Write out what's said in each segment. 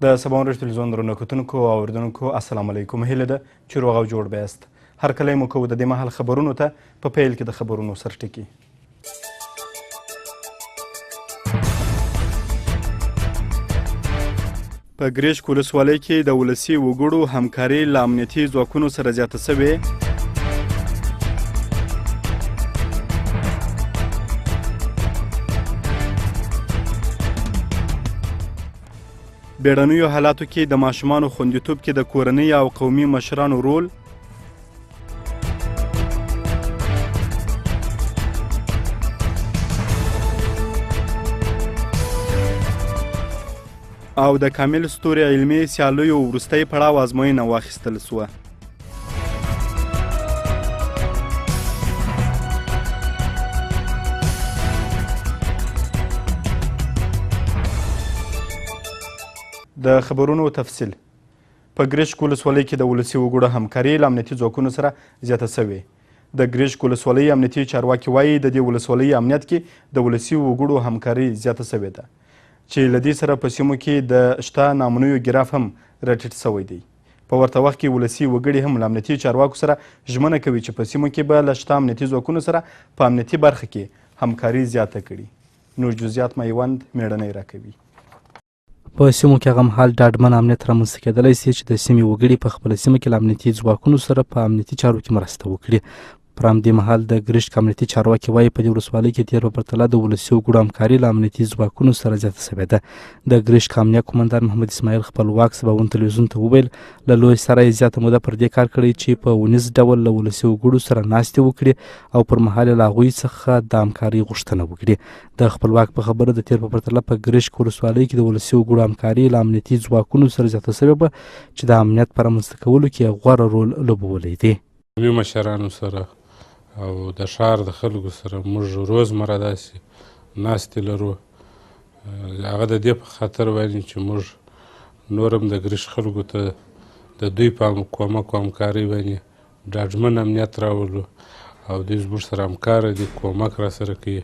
د سبا ورځ تلویزیون درنو کتونکو او اورېدونکو السلام علیکم. هیله ده چې روغ او جوړ به یاست. هرکلی مو کوو د دې مهال خبرونو ته په پیل کې د خبرونو سرټکي. په ګرشک ولسوالۍ کې د ولسي وګړو همکاري له امنیتي ځواکونو سره زیاته سوې. بیړنیو حالاتو کې د ماشومانو خوندیتوب کې د کورنۍ او قومي مشرانو رول. او د کامل ستوري علمي سیالیو وروستی پړاو ازموینه واخیستل سوه. د خبرونو تفصیل. په ګرشک ولسوالۍ کې د ولسي وګړو همکاري له امنیتي ځواکونو سره زیاته سوې. د ګرشک ولسوالۍ امنیتي چارواکي وایي د دې ولسوالۍ امنیت کې د ولسي وګړو همکاري زیاته سوې ده چې له دې سره په سیمو کې د شته نامنویو ګراف هم راټیټ سوی دی. په ورته وخت کې ولسي وګړي هم له امنیتي چارواکو سره ژمنه کوي چې په سیمو کې به له شته امنیتي ځواکونو سره په امنیتي برخه کې همکاري زیاته کړي. نور جزئیات میوند میړنی راکوي. په سیمو کې هغه مهال ډاډمن امنیت رامنځته کېدلی سي چې د سیمې وګړي په خپله سیمه کې له امنیتي ځواکونو سره په امنیتي چارو کې مرسته وکړي. پر همدې مهال د ګرشک امنیتي چارواکي وایي په دې ولسوالۍ کې تېر په پرتله د ولسي وګړو همکاري له امنیتي ځواکونو سره زیاته سوې ده. د ګرشک امنیه قومندان محمد اسماعیل خپلواک سباوون تلویزیون ته وویل له لوی سره یې زیاته موده پر دې کار کړی چې په ونیز ډول له ولسي وګړو سره ناستې وکړي او پر مهال یې له هغوی څخه د همکارۍ غوښتنه وکړي. د خپلواک په خبره د تېر په پرتله په ګرشک ولسوالۍ کې د ولسي وګړو همکاري له امنیتي ځواکونو سره زیاته سوې به چې د امنیت په رامنځته کولو کې غوره رول لوبولی دی. مشرانو سره او د ښار د خلکو سره موږ روزمره داسې ناستې لرو. هغه د دې په خاطر باندې چې موږ نور هم د ګرشک خلکو ته د دوی په کومک او همکارۍ باندې ډاډمن امنیت راولو او دوی زموږ سره همکاره دي، کومک را سره کوي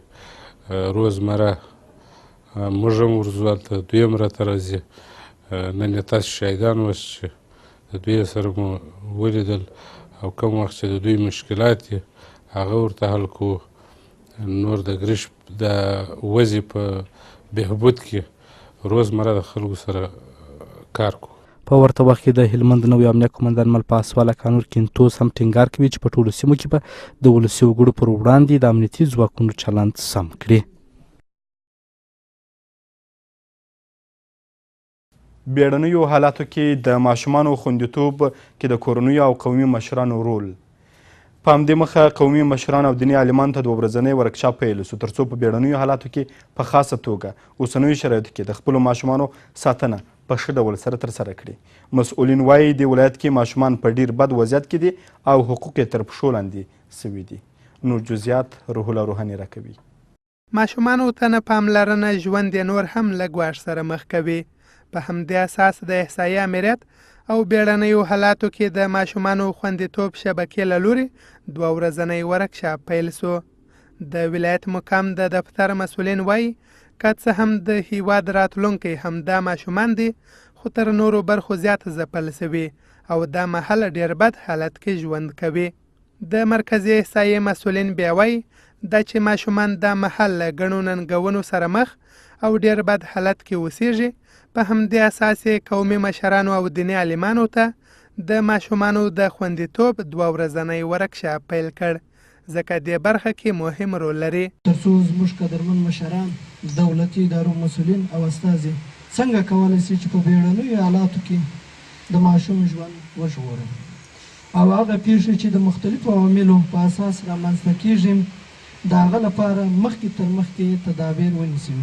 روزمره. موږ هم ورځو هلته، دوی هم راته راځي. نن یې تاسې شاهدان اوس چې د دوی سره مو ولیدل او کوم وخت چې د دوی مشکلات دي هغه ورته حل کوو. نور د ګرشک د وضع په بهبود کې روزمره د خلکو سره کار کوو. په ورته وخت کې د هلمند نوي امنیه قومندان مل پاسواله کانور کینتوس هم ټینګار کوي چې په ټولو سیمو کې به د ولسي وګړو پر وړاندې د امنیتي ځواکونو چلند سم کړي. بیړنیو حالاتو کې د ماشومانو خوندیتوب کې د کورنیو او قومي مشرانو رول. په همدې مخه قومي مشران او دیني عالمان ته 2 ورځنی ورکشاپ پیل سو تر څو په بیړنیو حالاتو کې په خاصه توګه اوسنیو شرایطو کې د خپلو ماشومانو ساتنه په ښه ډول سره ترسره کړي. مسؤلین وایي د ولایت کې ماشومان په ډیر بد وضعیت کې دي او حقوق یې تر پښو لاندې سوي دي. نور جزئیات روح الله روحاني راکوي. ماشومانو ته نه پاملرنه ژوند یې نور هم له ګواښ سره مخ کوي. په همدې اساس د احصایې امریت او بیړنیو حالاتو کې د ماشومانو خوندیتوب شبکې له لورې 2 ورځنی ورکشاپ پیل سو. د ولایت مقام د دفتر مسؤلین وایي که څه هم د هیواد راتلونکی همدا ماشومان دي خو تر نورو برخو زیات ځپل سوي او دا مهال ډیر بد حالت کې ژوند کوي. د مرکزي احصایې مسؤلین بیا وایي دا چې ماشومان دا مهال له ګڼو ننګونو سره مخ او ډیر بد حالت کې اوسیږي. په همدې اساس قومي مشرانو او دیني عالمانو ته د ماشومانو د خوندیتوب 2 ورځنی ورکشاپ پیل کړ ځکه دې برخه کې مهم رول لري. تر څو زموږ قدرمن مشران، دولتي ادارو مسؤلین او استازي څنګه کولی شي چې په بیړنیو حالاتو کې د ماشوم ژوند وژغوري او هغه پیښې چې د مختلفو عواملو په اساس رامنځته کیږي د هغه لپاره مخکې تر مخکې تدابیر ونیسي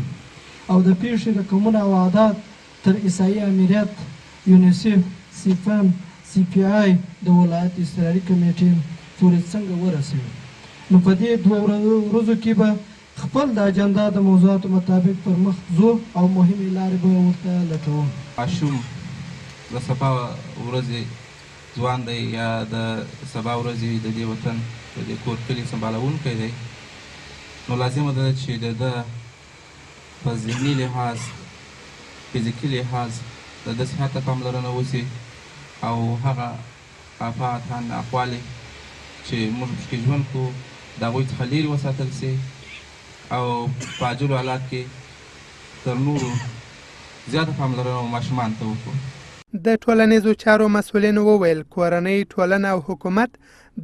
او د پیښې رقمونه او اعداد تر احصایې امریت، یونیسف، سیفن، سی پی آی د ولایت اضطراري کمیټې پورې څنګه ورسوي. نو په دې 2 ورځو کې به خپل د اجنډا د موضوعاتو مطابق پر مخ ځو او مهمې لارې به ورته لټوو. ماشوم د سبا ورځې ځوان دی یا د سبا ورځې د دې وطن د دې کور کلي سمبالونکی دی، نو لازمه ده چې د ده په ذهني لحاظ، فزیکي لحاظ د ده صحت ته پاملرنه وسي او هغه آفات اقوالې چې موږ پکې ژوند کوو د هغوی څخه لرې وساتل سي او په عاجلو حالات کې تر نورو زیاته پاملرنه ماشومانو ته وکړو. د ټولنیزو چارو مسؤلینو وویل کورنۍ، ټولنه او حکومت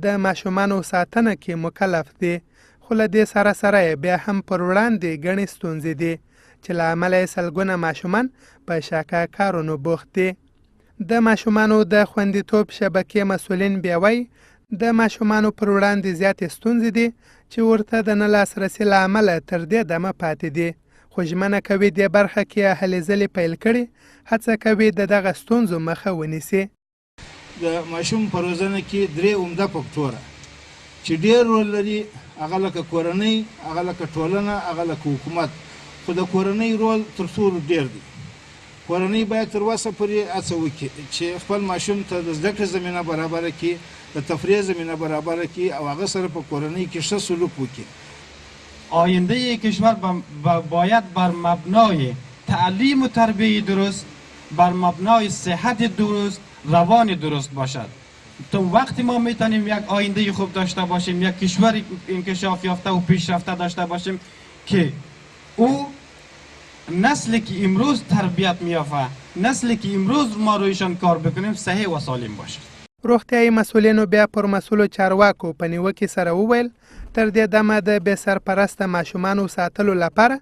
د ماشومانو ساتنه کې مکلف دي، خو له دې سره سره بیا هم پر وړاندې ګڼې ستونزې دي چې له امله یې سلګونه ماشومان په شاکه کارونو بوخت دي. د ماشومانو د خوندیتوب شبکې مسؤلین بیا وایي د ماشومانو پر وړاندې زیاتې ستونزې دي چې ورته د نه لاسرسي له امله تر دې دمه پاتې دي، خو ژمنه کوي دې برخه کې هلې ځلې پیل کړي، هڅه کوي د دغه ستونزو مخه ونیسي. د ماشوم په روزنه کې درې عمده فکټوره چې ډېر رول لري، هغه لکه کورنۍ، هغه لکه ټولنه، هغه لکه حکومت. خو د کورنۍ رول تر ټولو ډېر دی. کورنۍ باید تر اوسه پورې هڅه وکړي چې خپل ماشوم ته د زده کړې زمینه برابره کړي، د تفریح زمینه برابره کړي او هغه سره په کورنۍ کې ښه سلوک وکړي. آینده کشور باید بر مبنای تعلیم و تربیه درست، بر مبنای صحت درست، روان درست باشد. تا وقتی ما میتونیم یک آینده خوب داشته باشیم، یک کشور انکشاف یافته و پیشرفته داشته باشیم که او نسلی که امروز تربیت میافه، نسلی که امروز ما رویشان کار بکنیم صحیح و سالم باشد. روغتیايي مسؤلینو بیا پر مسؤلو چارواکو په نیوکې سره وویل تر دې دمه د بې سرپرسته ماشومانو ساتلو لپاره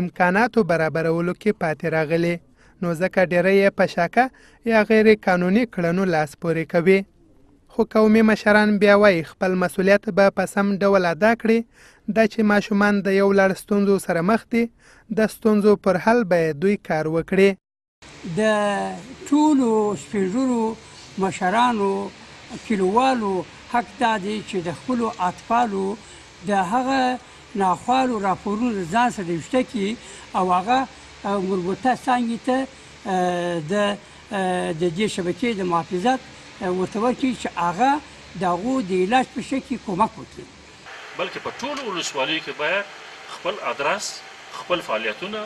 امکاناتو برابرولو کې پاتې راغلي، نو ځکه ډېری یې په شاکه یا غیر قانوني کړنو لاس پورې کوي. خو قومي مشران بیا وایي خپل مسؤلیت به په سم ډول ادا کړي، دا چې ماشومان د یو لړ ستونزو سره مخ دي، د ستونزو پر حل به دوی کار وکړي. د ټولو سپینږیرو مشرانو کلیوالو حق دا دی چې د خپلو اطفالو د هغه ناخوالو راپورونو ځان سره ویشته کړي او هغه مربوطه څانګې ته د دې شبکې د محافظت ورته ورکړي چې هغه د هغو د علاج په شکل کمک وکړي. بلکې په ټولو ولسوالیو کې باید خپل ادرس، خپل فعالیتونه،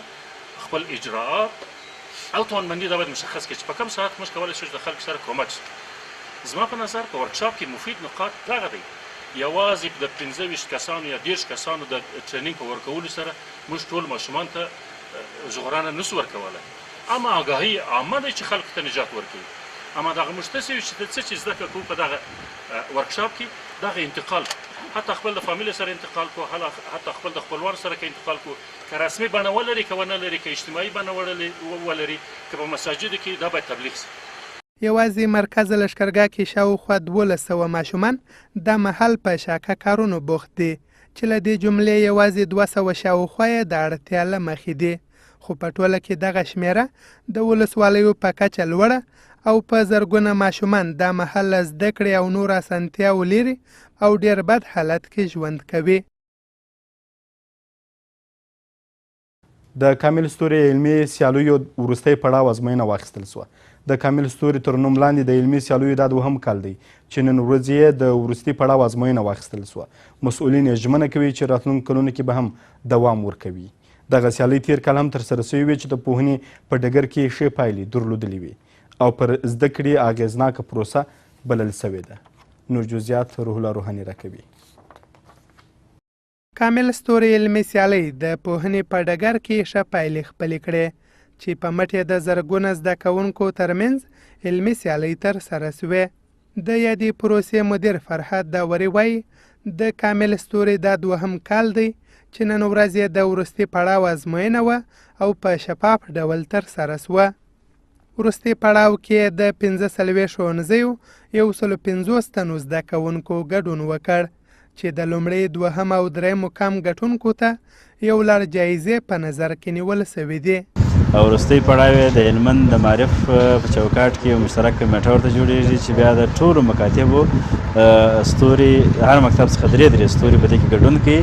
خپل اجراءات او توانمندي دا باید مشخص کړي چې په کوم ساعت موږ کولی شو چې د خلکو سره کمک شو. زما په نظر په ورکشاپ کې مفید نقاط دغه دی، یوازې د 15 کسانو یا 10 کسانو د ټرینینګ په ورکولو سره موږ ټول ماشومان ته ژغورنه نسو ورکولی. اما آګاهي عامه دی چې خلکو ته نجات ورکوي. اما دغه موږ څه چې څه چې زده کوو په دغه ورکشاپ کې دغه انتقال حتی خپل د فامیل سره انتقال کو، حتی خپل د خپلوان سره کې انتقال کو، که رسمي بڼه ولري که ونه لري، که اجتماعي بڼه ولري، که په مساجدو کې دا باید تبلیغ شي. یوازې مرکز لښکرګاه کې شاوخوا 1200 ماشومان د مهال په شاکه کارونو بوخت دي چې له دې جملې یوازې 200 شاوخوا یې د اړتیا له مخې دي، خو په ټوله کې دغه شمیره د ولسوالیو په کچه لوړه او په زرګونه ماشومان د مهال زده کړې او نور اسانتیاو لري او ډېر بد حالت کې ژوند کوي. د کامل ستوري علمي سیالیو وروستی پړاو ازموینه واخیستل سوه. د کامل ستوري تر نوم لاندې د علمي سیالیو دا دوهم کال دی چې نن ورځ یې د وروستي پړاو ازموینه واخیستل سوه. مسؤلین یې ژمنه کوي چې راتلونکو کلونو کې به هم دوام ورکوي. دغه سیالۍ تیر کال هم ترسره سوې وې چې د پوهنې په ډګر کې ښې پایلې درلودلې وې او پر زده کړې اغېزناکه پروسه بلل سوې ده. نور جزئیات روح الله روحاني راکوي. کامل ستوري علمي سیالۍ د پوهنې په ډګر کې ښه پایلې خپلې کړې چې په مټ یې د زرګونه زده کوونکو ترمنځ علمي سیالۍ ترسره سوې. د یادې پروسې مدیر فرهاد داوري وایي د کامل ستوري دا دوهم کال دی چې نن ورځ یې د وروستي پړاو ازموینه وه او په شفاف ډول ترسره سوه. وروستي پړاو کې د 45 ښوونځیو 150 تنو زده کوونکو ګډون وکړ چې د لومړي، دوهم او دریم مقام ګټونکو ته یو لړ جایزې په نظر کې نیول سوي دي. او وروستی پړاو یې د هلمند د معرف په چوکاټ کې یو مشترک کمیټه ورته جوړېږي چې بیا د ټولو مکاتبو ستوري هر مکتب څخه 3 ستوري په دې کې ګډون کوي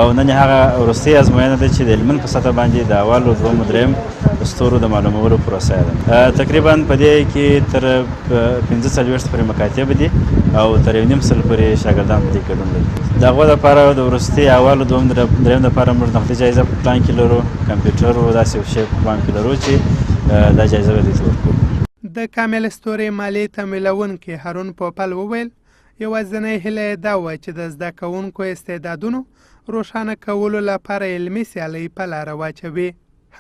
او نن هغه وروستۍ ازموینه ده چې د هلمند په سطح باندې د اول او دویم او دریم ستورو د معلومولو پروسه ده. تقریبا په دې کې تر 45 پورې مکاتب دي او تر 1.5 پورې شاګردان په دې ګډون لري. د هغو دپاره د وروستي اول او دویم دریم دپاره موږ نقدي جایزه په پلان کې لرو، کمپیوټر او داسې یو شی په پلان کې لرو چې دا جایزه به دوی ته ورکوو. د کامل ستوري مالي تمویلونکي هارون پوپل وویل یوازینۍ هیله یې دا وه چې د زده کوونکو استعدادونو روښانه کولو لپاره علمي سیالۍ په لاره واچوي.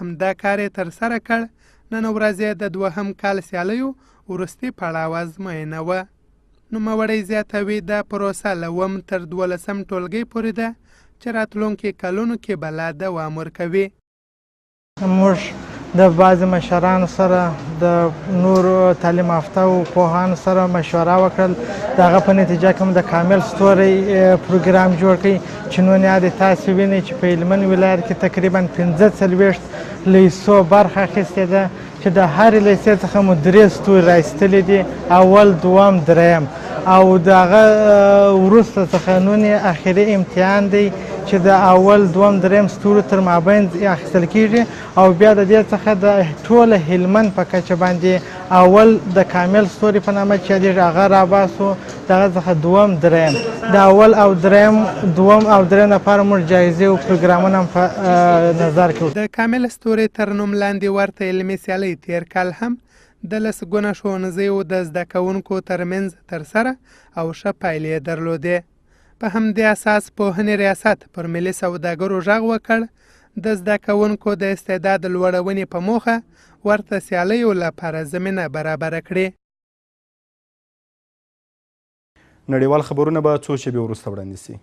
همدا کار یې ترسره کړ. نن ورځ یې د 2 کال سیالیو وروستي پړاو ازموینه وه. نوموړی زیاتوي دا پروسه له 1 تر 12 ټولګۍ پورې ده چې راتلونکي کلونو کې به لا دوام ورکوي. موږ د بعضې مشرانو سره د نورو تعلیم یافته او پوهانو سره مشوره وکړل. د هغه په نتیجه کې د کامل ستوری پروګرام جوړ کړی چې نن یاد تاسې وینئ چې په هلمند ولایت کې تقریبا 45 لیسو برخه اخیستې ده چې د هرې لیسې څخه مو 3 ستوري راایستلي دي، اول، دوم، دریم، او د هغه وروسته څخه نن اخري امتحان دی چې د اول، دوم، دریم ستورو تر مابین اخیستل کېږي او بیا د دې څخه د ټوله هلمند په کچه باندې اول د کامل ستوري په نامه چې یادېږي هغه راباسو، د هغه څخه دوم، دریم. د اول او دریم، دوم او دریم لپاره موږ جایزې او پروګرامونه هم په نظر کې. د کامل ستوري تر نوم لاندې ورته علمي سیالۍ تېر کال هم د 10 ګونه ښوونځیو د زده کوونکو ترمنځ ترسره او ښه پایلې درلودې. په همدې اساس پوهنې ریاست پر ملي سوداګرو غږ وکړ د زده کوونکو د استعداد لوړونې په موخه ورته سیالیو لپاره زمینه برابره کړي. نړیوال خبرونه به څو شېبې وروسته وړاندې سي.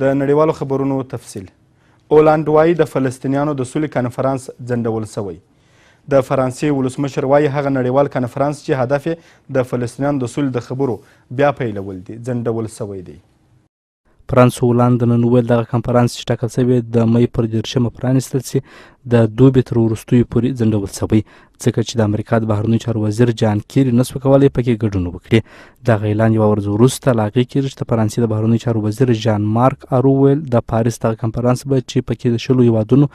د نړیوالو خبرونو تفصیل. اولانډ وایي د فلسطینیانو د سولې کنفرانس ځنډول سوی. د فرانسې ولسمشر وایي هغه نړیوال کنفرانس چې هدف یې د فلسطینیانو د سولې د خبرو بیا پیلول دي ځنډول سوی دی. فرانس هولانډ نن وویل دغه کنفرانس چې ټاکل سوی د می پر 10 پرانیستل سي د دوبي تر وروستیو پورې ځنډول سوی ځکه چې د امریکا د بهرنیو چارو وزیر جان کیری نسو کولی پکې ګډون وکړي. دغه اعلان یوه ورځ وروسته له هغې کېږي چې د فرانسې د بهرنیو چارو وزیر ژان مارک آرو ویل د پاریس دغه کنفرانس به چې پکې د 10 هیوادونو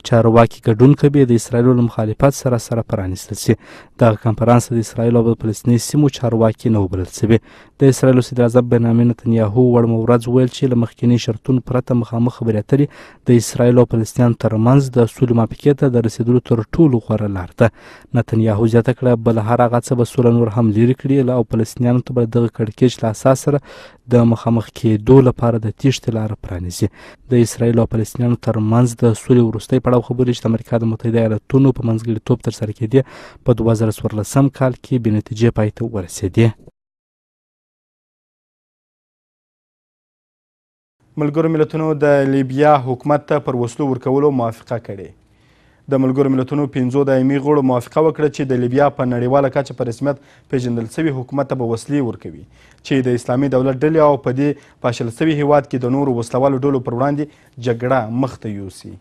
چارواکي ګډون کوي د اسرایلو له مخالفت سره پرانیستل سي. دغه کنفرانس د اسرایلو او فلسطیني سیمو چارواکي نه وبلل سوي. د اسرایلو صدراعظم بنیامین نتنیاهو وړمه ورځ ویل چې له مخکیني شرطونو پرته مخامخ خبرې اترې د اسرایلو او فلسطینیانو ترمنځ د سولې موافقې ته د رسېدلو تر ټولو غوره لار ده. نتنیاهو زیاته کړه بل هر هغه څه به سوله نور هم لرې کړي او فلسطینیانو ته به دغه کړکېچ له اساس سره د مخامخ کېدو لپاره د تیښتې لاره پرانیزي. د اسرایلو او فلسطینیانو ترمنځ د سولې وروستی پړاو خبرې چې د امریکا د متحده ایالتونو په منځګړیتوب ترسره کېدې په 2014 کال کې بې نتیجې پای ته ورسېدې. ملګرو ملتونو د لیبیا حکومت ته پر وسلو ورکولو موافقه کړې. د ملګرو ملتونو 5 دایمي غړو موافقه وکړه چې د لیبیا په نړیواله کچه په رسمیت پیژندل سوي حکومت ته به وسلې ورکوي چې د اسلامي دولت ډلې او په دې پاشل سوي هیواد کې د نورو وسلوالو ډلو پر وړاندې جګړه مخ ته یوسي.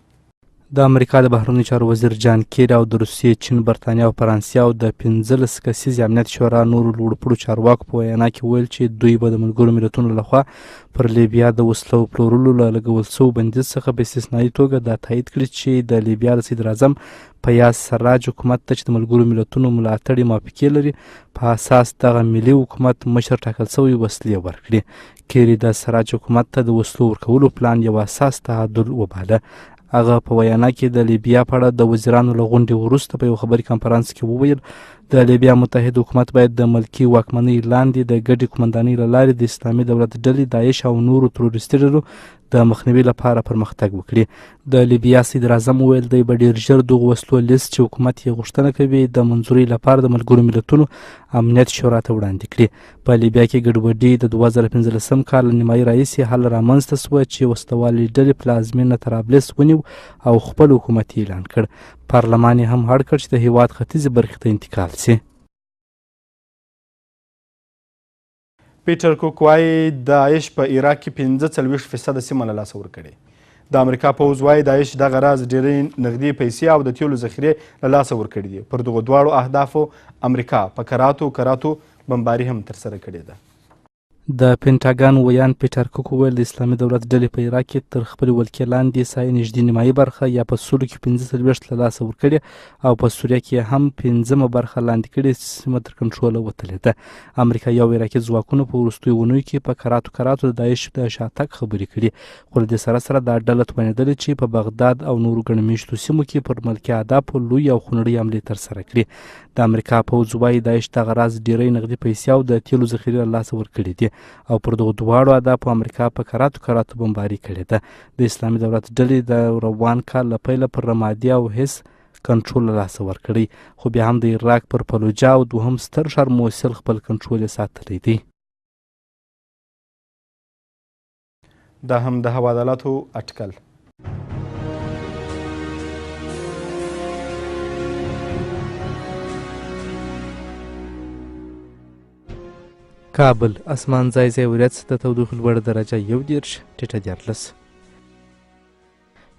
د امریکا د بهرنیو چارو وزیر جان کیری او د روسیې، چین، برطانیا او فرانسې او د 15 کسیزې امنیت شورا نورو لوړپوړو چارواکو په وینا کې ویل چې دوی به د ملګرو ملتونو لخوا پر لیبیا د وسلو پلورلو له لګول سوو بندیز څخه په استثنایي توګه دا تایید کړي چې د لیبیا د صدراعظم فیاض سراج حکومت ته چې د ملګرو ملتونو ملاتړي موافقې لري په اساس دغه ملي حکومت مشر ټاکل سوی وسلې ورکړي. کیری د سراج حکومت ته د وسلو ورکولو پلان یو اساس تعادل وباله. هغه په وینا کې د لیبیا په اړه د وزیرانو له غونډې وروسته په یو خبري کنفرانس کې وویل د لیبیا متحد حکومت باید د ملکي واکمنۍ لاندې د ګډې قومندانۍ له لارې د اسلامي دولت ډلې داعش او نورو تروریستي ډلو د مخنیوي لپاره پرمختګ وکړي. د لیبیا صدراعظم وویل دی به ډېر ژر دغه وسلو لیست چې حکومت یې غوښتنه کوي د منظورۍ لپاره د ملګرو ملتونو امنیت شورا ته وړاندې کړي. په لیبیا کې ګډوډي د 2015 کال نیمایي راهیسې حل رامنځته سوه چې وسلوالې ډلې پلازمینه طرابلس ونیو او خپل حکومت اعلان کړ. پارلمان یې هم هړ کړ چې د هیواد ختیځې برخې ته انتقال سي. پیټر کوک وایي داعش په عراق کې 45% سیمه له لاسه ورکړې. د امریکا پوځ وایي داعش دغه راز ډېرې نغدي پیسې او د تیلو ذخیرې له لاسه ورکړي دي. پر دغو دواړو اهدافو امریکا په کراتو بمباري هم ترسره کړې ده. د پینټاګان ویان پیټر کوک وویل د اسلامي دولت ډلې په عراق کې تر خپلې ولکې لاندې سایې نږدې نیمایي برخه یا په سلو کې 45 له لاسه ورکړې او په سوریه کې هم 5مه برخه لاندې کړې سیمه تر کنټروله وتلې ده. امریکایي او عراقي ځواکونو په وروستیو اونیو کې په کراتو د داعش د شاتګ خبرې کړي، خو له دې سره دا ډله توانېدلې چې په بغداد او نورو ګڼ مېشتو سیمو کې پر ملکي اهدافو لوی او خونړۍ حملې ترسره کړي. د امریکا پوځ وایي داعش دغه راز ډېری نغدي پیسې او د تیلو ذخیرې له لاسه ورکړي دي او پر دغو دواړو اهدافو امریکا په کراتو بمباري کړې ده. د اسلامي دولت ډلې د روان کال له پیله پر رمادي او حس کنټرول له لاسه ورکړی، خو بیا هم د عراق پر فلوجه او دوهم ستر ښار موصل خپل کنټرول یې ساتلی دی. دا هم د هوا عدالتو اټکل. کابل اسمان ځای ورځ د تودوخې لوړه درجه 11 ټیټه 14.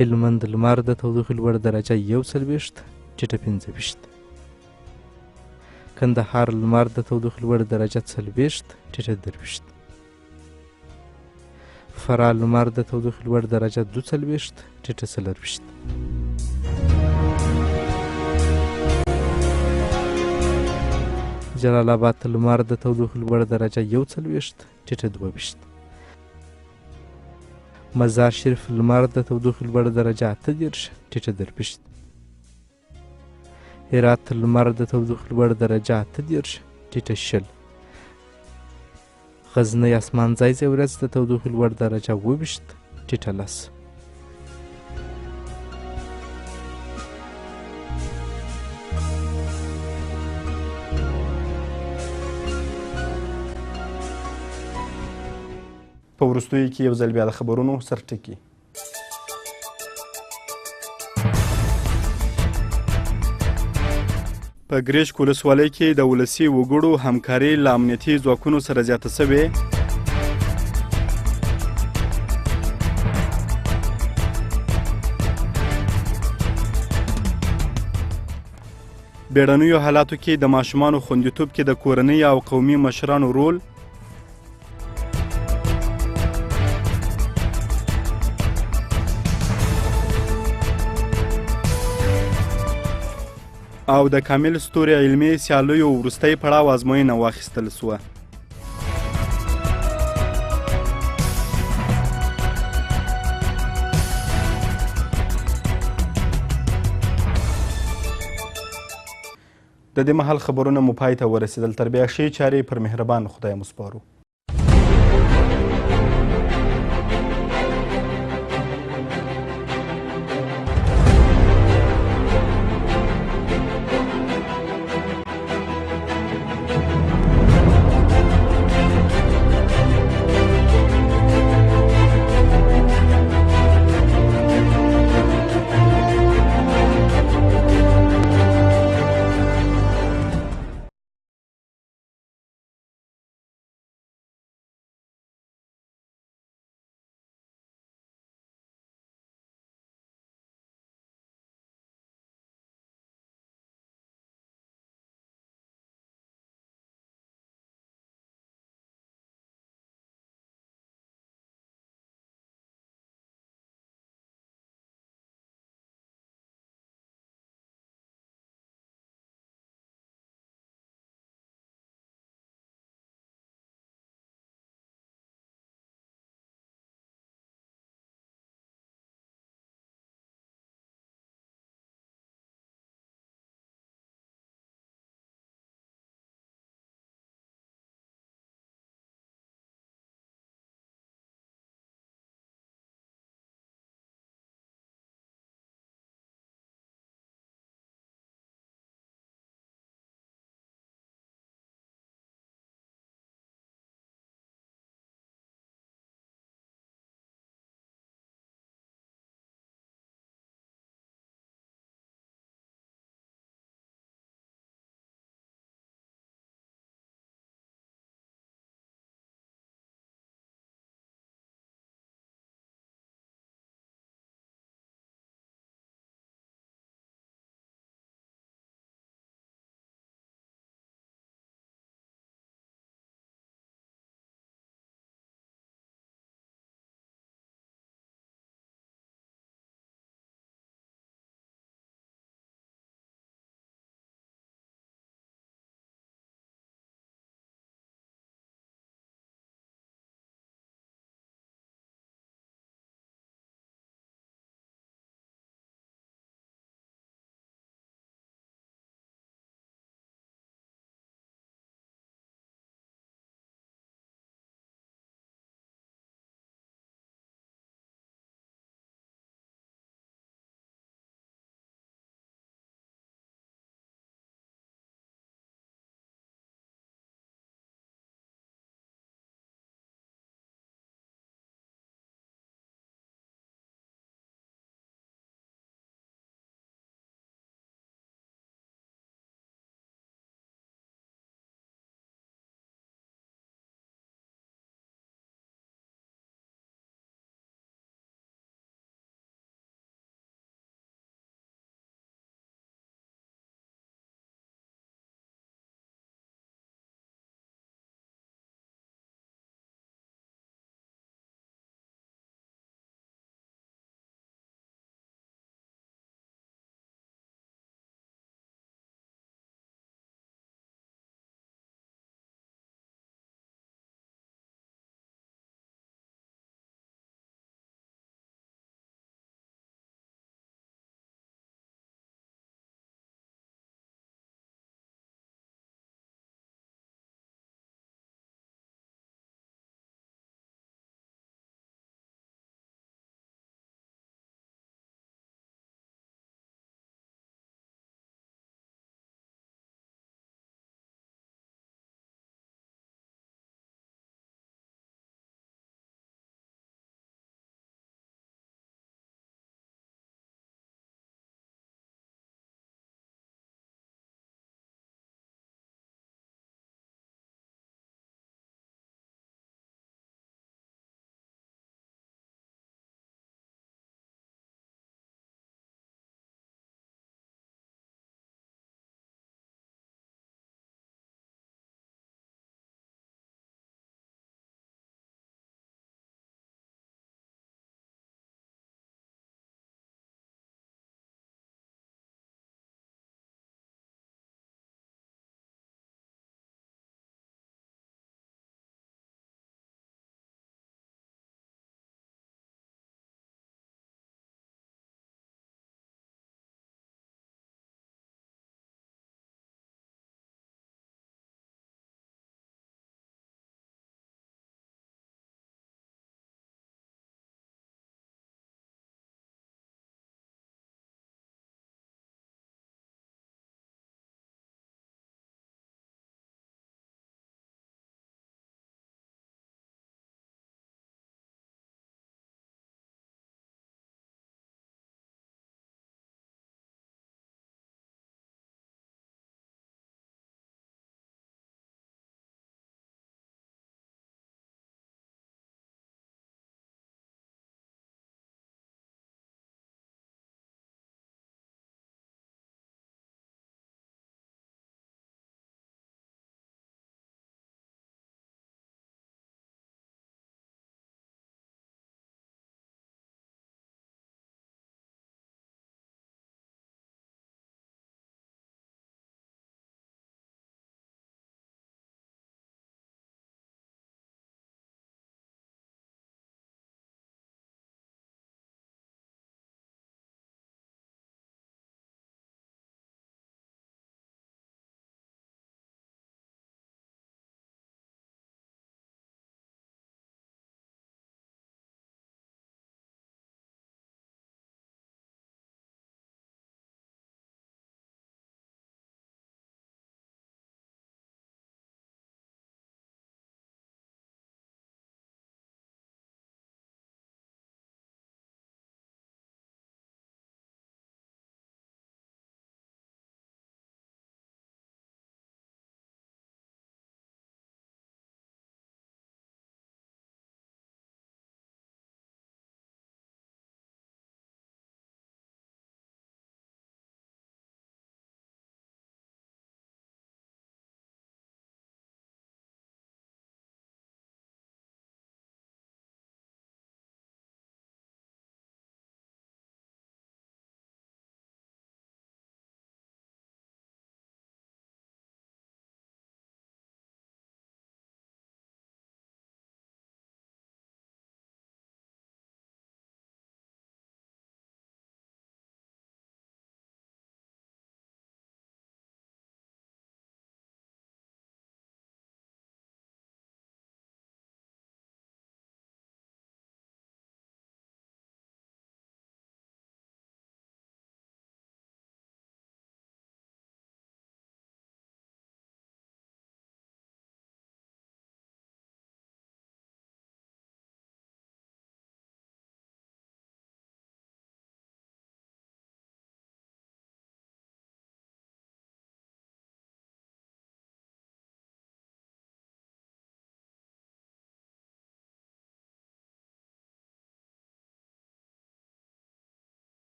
هلمند لمر د تودوخې لوړه درجه 21 ټیټه 25. کندهار لمر د تودوخې لوړه درجه 40 ټیټه 23. فراه لمر د تودوخې لوړه درجه 42 ټیټه 24. جلال آباد لمر د تودوخې لوړه درجه 41 ټیټه 22. مزار شریف لمر د تودوخې لوړه درجه 38 ټیټه 23. هرات لمر د تودوخې لوړه درجه 38 ټیټه 20. غزنی اسمان ځای ورځ د تودوخې لوړه درجه 20 ټیټه 10. په وروستیو کې یو ځل بیا د خبرونو سرټکي. په ګریشک ولسوالۍ کې د ولسي وګړو همکاري له امنیتي ځواکونو سره زیاته شوې. بیړنیو حالاتو کې د ماشومانو خوندیتوب کې د کورنۍ او قومي مشرانو رول. او د کامل ستوري علمي سیالیو وروستی پړاو ازموینه واخیستل سوه. د دې مهال خبرونه مو پای ته ورسېدل. تر بیا ښې چارې پر مهربان خدای مو سپارو.